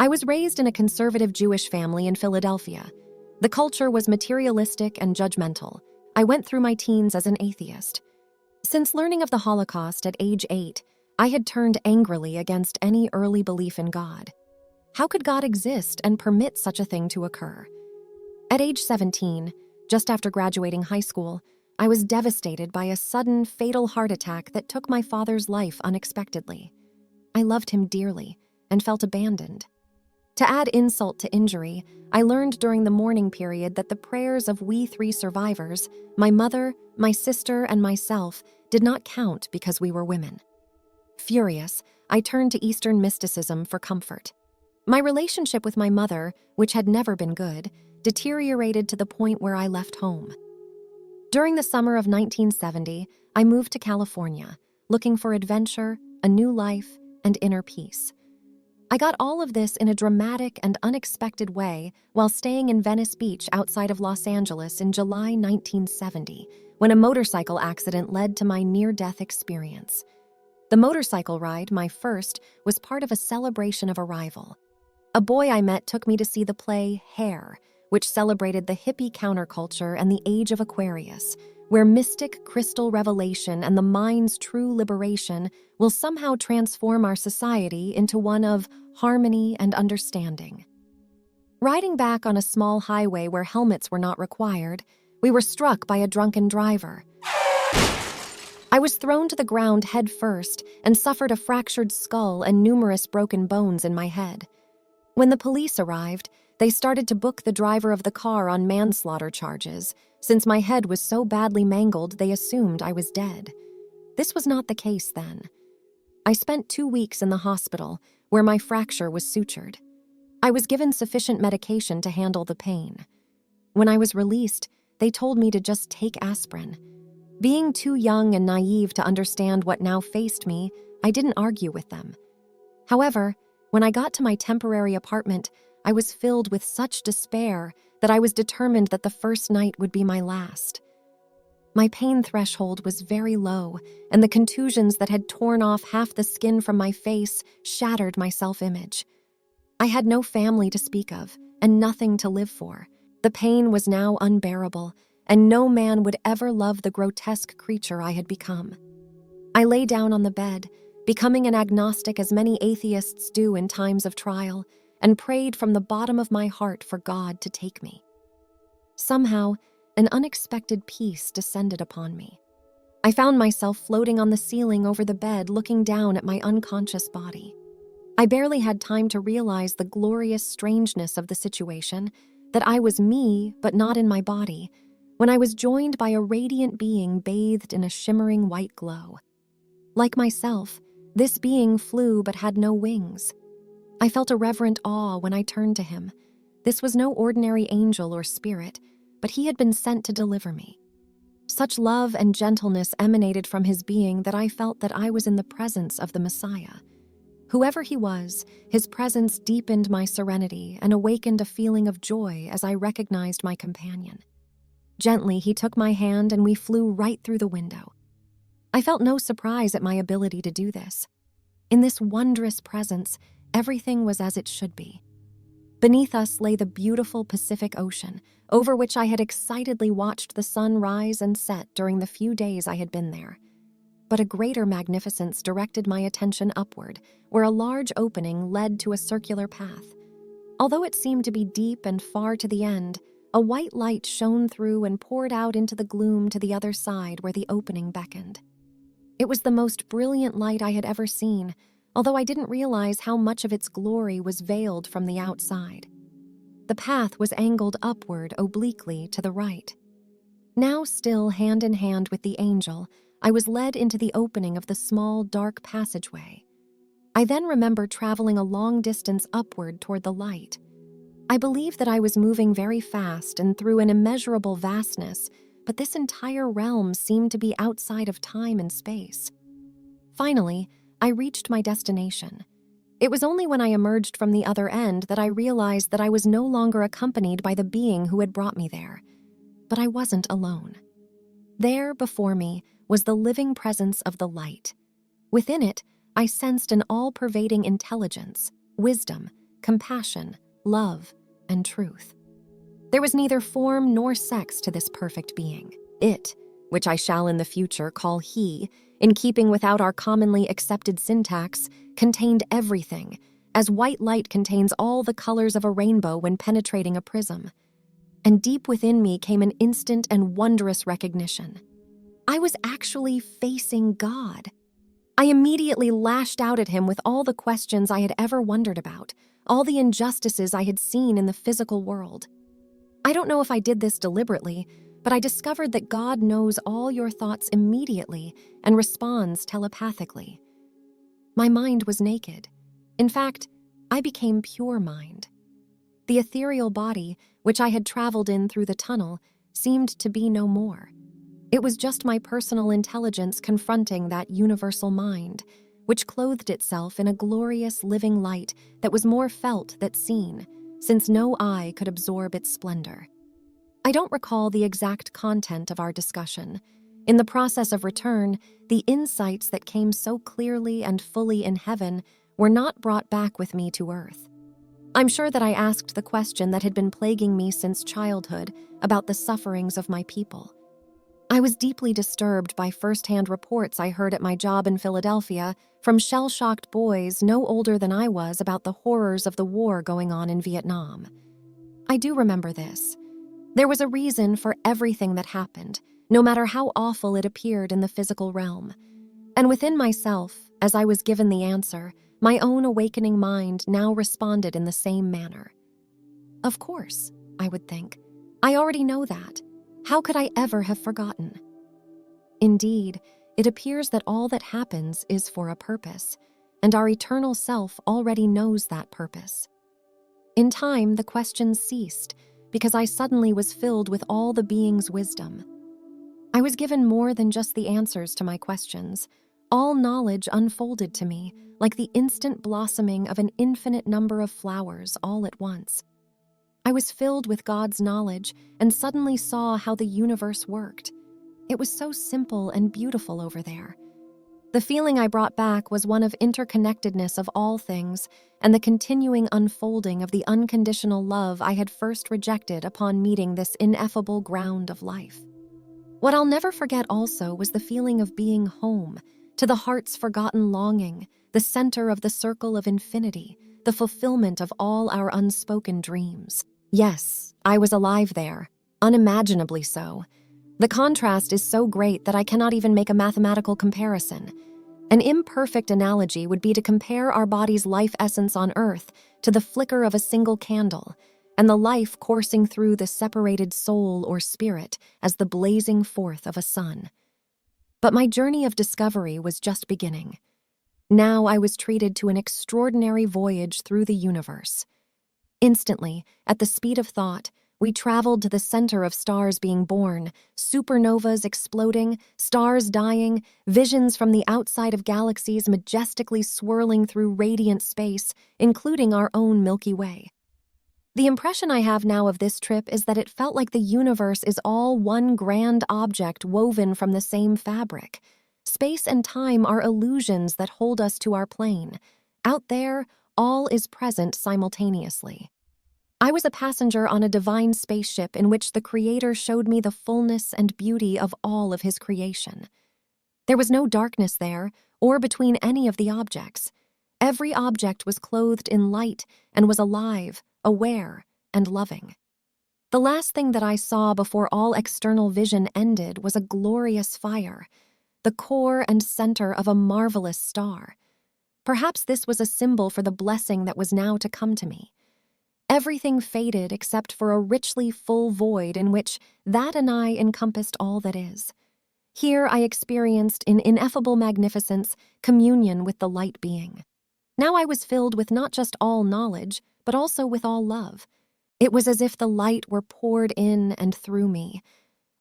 I was raised in a conservative Jewish family in Philadelphia. The culture was materialistic and judgmental. I went through my teens as an atheist. Since learning of the Holocaust at age 8, I had turned angrily against any early belief in God. How could God exist and permit such a thing to occur? At age 17, just after graduating high school, I was devastated by a sudden, fatal heart attack that took my father's life unexpectedly. I loved him dearly and felt abandoned. To add insult to injury, I learned during the mourning period that the prayers of we 3 survivors, my mother, my sister, and myself, did not count because we were women. Furious, I turned to Eastern mysticism for comfort. My relationship with my mother, which had never been good, deteriorated to the point where I left home. During the summer of 1970, I moved to California, looking for adventure, a new life, and inner peace. I got all of this in a dramatic and unexpected way while staying in Venice Beach outside of Los Angeles in July 1970, when a motorcycle accident led to my near-death experience. The motorcycle ride, my first, was part of a celebration of arrival. A boy I met took me to see the play Hair, which celebrated the hippie counterculture and the age of Aquarius, where mystic crystal revelation and the mind's true liberation will somehow transform our society into one of harmony and understanding. Riding back on a small highway where helmets were not required, we were struck by a drunken driver. I was thrown to the ground head first and suffered a fractured skull and numerous broken bones in my head. When the police arrived, they started to book the driver of the car on manslaughter charges. Since my head was so badly mangled, they assumed I was dead. This was not the case then. I spent 2 weeks in the hospital, where my fracture was sutured. I was given sufficient medication to handle the pain. When I was released, they told me to just take aspirin. Being too young and naive to understand what now faced me, I didn't argue with them. However, when I got to my temporary apartment, I was filled with such despair that I was determined that the first night would be my last. My pain threshold was very low, and the contusions that had torn off half the skin from my face shattered my self-image. I had no family to speak of, and nothing to live for. The pain was now unbearable, and no man would ever love the grotesque creature I had become. I lay down on the bed, becoming an agnostic as many atheists do in times of trial, and prayed from the bottom of my heart for God to take me. Somehow, an unexpected peace descended upon me. I found myself floating on the ceiling over the bed, looking down at my unconscious body. I barely had time to realize the glorious strangeness of the situation, that I was me, but not in my body, when I was joined by a radiant being bathed in a shimmering white glow. Like myself, this being flew but had no wings. I felt a reverent awe when I turned to him. This was no ordinary angel or spirit, but he had been sent to deliver me. Such love and gentleness emanated from his being that I felt that I was in the presence of the Messiah. Whoever he was, his presence deepened my serenity and awakened a feeling of joy as I recognized my companion. Gently, he took my hand and we flew right through the window. I felt no surprise at my ability to do this. In this wondrous presence, everything was as it should be. Beneath us lay the beautiful Pacific Ocean, over which I had excitedly watched the sun rise and set during the few days I had been there. But a greater magnificence directed my attention upward, where a large opening led to a circular path. Although it seemed to be deep and far to the end, a white light shone through and poured out into the gloom to the other side where the opening beckoned. It was the most brilliant light I had ever seen, although I didn't realize how much of its glory was veiled from the outside. The path was angled upward obliquely to the right. Now still hand in hand with the angel, I was led into the opening of the small, dark passageway. I then remember traveling a long distance upward toward the light. I believe that I was moving very fast and through an immeasurable vastness, but this entire realm seemed to be outside of time and space. Finally, I reached my destination. It was only when I emerged from the other end that I realized that I was no longer accompanied by the being who had brought me there. But I wasn't alone. There, before me, was the living presence of the light. Within it, I sensed an all-pervading intelligence, wisdom, compassion, love, and truth. There was neither form nor sex to this perfect being. It, which I shall in the future call he, in keeping without our commonly accepted syntax, contained everything, as white light contains all the colors of a rainbow when penetrating a prism. And deep within me came an instant and wondrous recognition. I was actually facing God. I immediately lashed out at him with all the questions I had ever wondered about, all the injustices I had seen in the physical world. I don't know if I did this deliberately, but I discovered that God knows all your thoughts immediately and responds telepathically. My mind was naked. In fact, I became pure mind. The ethereal body, which I had traveled in through the tunnel, seemed to be no more. It was just my personal intelligence confronting that universal mind, which clothed itself in a glorious living light that was more felt than seen, since no eye could absorb its splendor. I don't recall the exact content of our discussion. In the process of return, the insights that came so clearly and fully in heaven were not brought back with me to earth. I'm sure that I asked the question that had been plaguing me since childhood about the sufferings of my people. I was deeply disturbed by first-hand reports I heard at my job in Philadelphia from shell-shocked boys no older than I was about the horrors of the war going on in Vietnam. I do remember this. There was a reason for everything that happened, no matter how awful it appeared in the physical realm. And within myself, as I was given the answer, my own awakening mind now responded in the same manner. Of course, I would think. I already know that. How could I ever have forgotten? Indeed, it appears that all that happens is for a purpose, and our eternal self already knows that purpose. In time, the questions ceased, because I suddenly was filled with all the being's wisdom. I was given more than just the answers to my questions. All knowledge unfolded to me, like the instant blossoming of an infinite number of flowers all at once. I was filled with God's knowledge and suddenly saw how the universe worked. It was so simple and beautiful over there. The feeling I brought back was one of interconnectedness of all things and the continuing unfolding of the unconditional love I had first rejected upon meeting this ineffable ground of life. What I'll never forget also was the feeling of being home, to the heart's forgotten longing, the center of the circle of infinity, the fulfillment of all our unspoken dreams. Yes, I was alive there, unimaginably so. The contrast is so great that I cannot even make a mathematical comparison. An imperfect analogy would be to compare our body's life essence on Earth to the flicker of a single candle, and the life coursing through the separated soul or spirit as the blazing forth of a sun. But my journey of discovery was just beginning. Now I was treated to an extraordinary voyage through the universe. Instantly, at the speed of thought, we traveled to the center of stars being born, supernovas exploding, stars dying, visions from the outside of galaxies majestically swirling through radiant space, including our own Milky Way. The impression I have now of this trip is that it felt like the universe is all one grand object woven from the same fabric. Space and time are illusions that hold us to our plane. Out there, all is present simultaneously. I was a passenger on a divine spaceship in which the Creator showed me the fullness and beauty of all of His creation. There was no darkness there, or between any of the objects. Every object was clothed in light and was alive, aware, and loving. The last thing that I saw before all external vision ended was a glorious fire, the core and center of a marvelous star. Perhaps this was a symbol for the blessing that was now to come to me. Everything faded except for a richly full void in which that and I encompassed all that is. Here I experienced in ineffable magnificence communion with the light being. Now I was filled with not just all knowledge, but also with all love. It was as if the light were poured in and through me.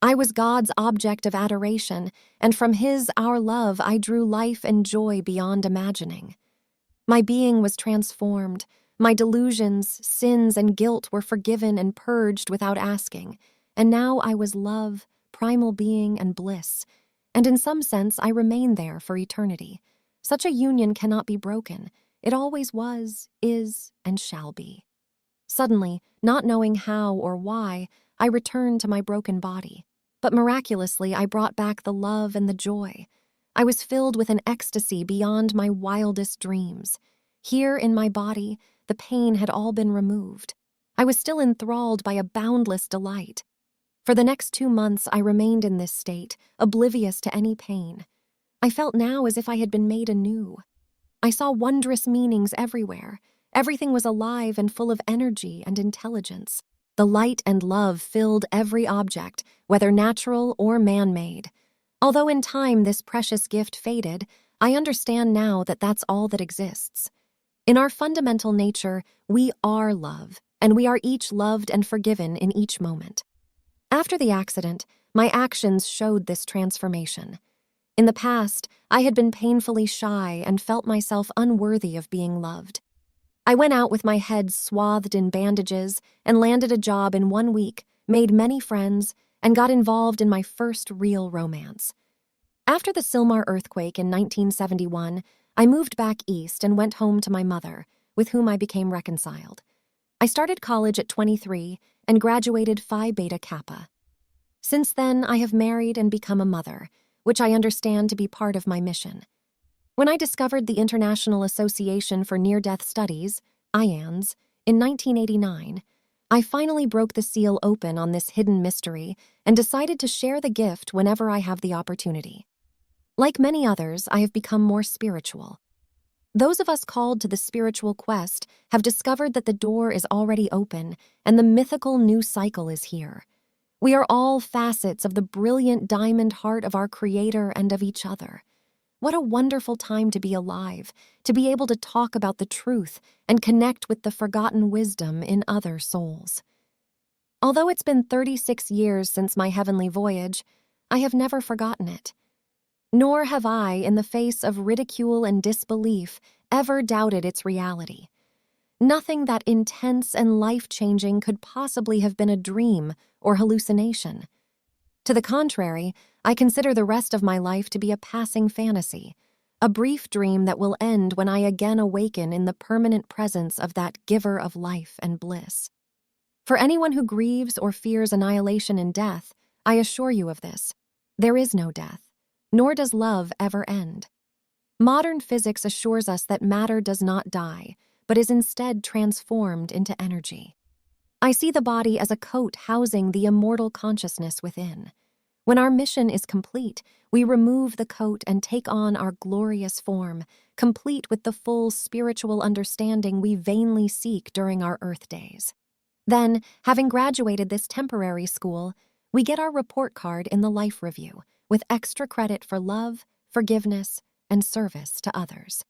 I was God's object of adoration, and from our love, I drew life and joy beyond imagining. My being was transformed. My delusions, sins, and guilt were forgiven and purged without asking, and now I was love, primal being, and bliss, and in some sense I remain there for eternity. Such a union cannot be broken. It always was, is, and shall be. Suddenly, not knowing how or why, I returned to my broken body. But miraculously, I brought back the love and the joy. I was filled with an ecstasy beyond my wildest dreams. Here in my body, the pain had all been removed. I was still enthralled by a boundless delight. For the next 2 months, I remained in this state, oblivious to any pain. I felt now as if I had been made anew. I saw wondrous meanings everywhere. Everything was alive and full of energy and intelligence. The light and love filled every object, whether natural or man-made. Although in time this precious gift faded, I understand now that that's all that exists. In our fundamental nature, we are love, and we are each loved and forgiven in each moment. After the accident, my actions showed this transformation. In the past, I had been painfully shy and felt myself unworthy of being loved. I went out with my head swathed in bandages and landed a job in 1 week, made many friends, and got involved in my first real romance. After the Silmar earthquake in 1971, I moved back east and went home to my mother, with whom I became reconciled. I started college at 23 and graduated Phi Beta Kappa. Since then, I have married and become a mother, which I understand to be part of my mission. When I discovered the International Association for Near-Death Studies, IANS, in 1989, I finally broke the seal open on this hidden mystery and decided to share the gift whenever I have the opportunity. Like many others, I have become more spiritual. Those of us called to the spiritual quest have discovered that the door is already open and the mythical new cycle is here. We are all facets of the brilliant diamond heart of our Creator and of each other. What a wonderful time to be alive, to be able to talk about the truth and connect with the forgotten wisdom in other souls. Although it's been 36 years since my heavenly voyage, I have never forgotten it. Nor have I, in the face of ridicule and disbelief, ever doubted its reality. Nothing that intense and life-changing could possibly have been a dream or hallucination. To the contrary, I consider the rest of my life to be a passing fantasy, a brief dream that will end when I again awaken in the permanent presence of that giver of life and bliss. For anyone who grieves or fears annihilation and death, I assure you of this. There is no death, nor does love ever end. Modern physics assures us that matter does not die, but is instead transformed into energy. I see the body as a coat housing the immortal consciousness within. When our mission is complete, we remove the coat and take on our glorious form, complete with the full spiritual understanding we vainly seek during our earth days. Then, having graduated this temporary school, we get our report card in the life review, with extra credit for love, forgiveness, and service to others.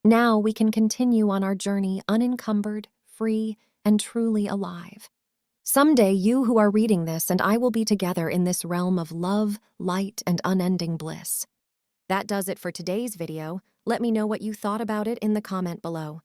Now we can continue on our journey unencumbered, free, and truly alive. Someday you who are reading this and I will be together in this realm of love, light, and unending bliss. That does it for today's video. Let me know what you thought about it in the comment below.